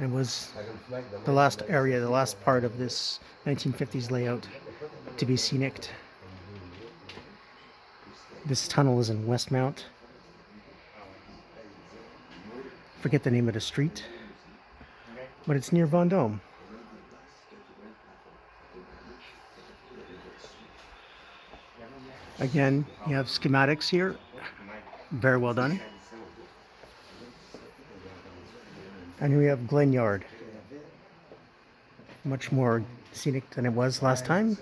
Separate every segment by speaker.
Speaker 1: It was the last area, the last part of this 1950s layout to be scenic. This tunnel is in Westmount. Forget the name of the street, but it's near Vendôme. Again, you have schematics here. Very well done. And here we have Glen Yard. Much more scenic than it was last time.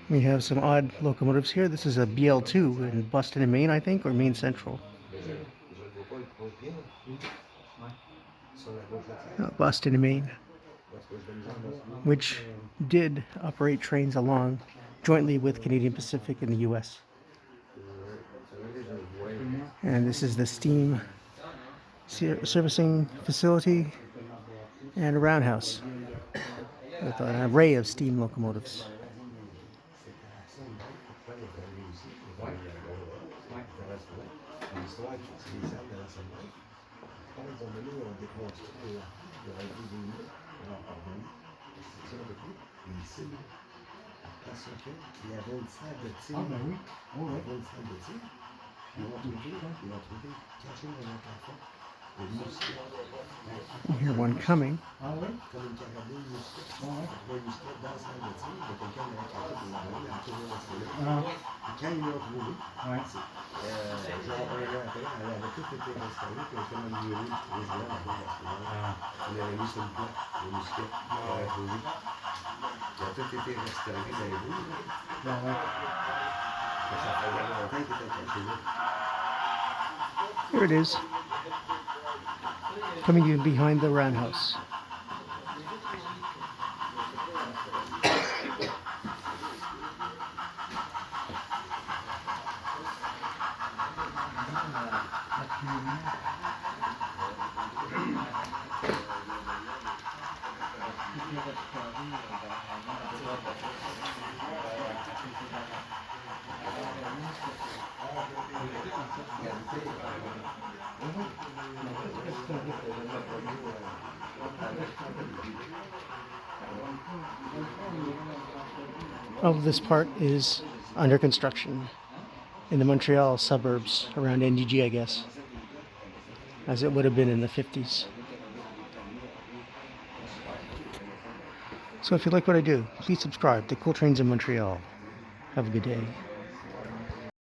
Speaker 1: We have some odd locomotives here. This is a BL2 in Boston and Maine, I think, or Maine Central. Boston and Maine, which did operate trains along jointly with Canadian Pacific in the US. And this is the steam servicing facility and a roundhouse with an array of steam locomotives. I hear one coming. Here it is, coming in behind the roundhouse. All of this part is under construction in the Montreal suburbs around NDG, I guess, as it would have been in the 50s. So if you like what I do, please subscribe to Cool Trains in Montreal. Have a good day.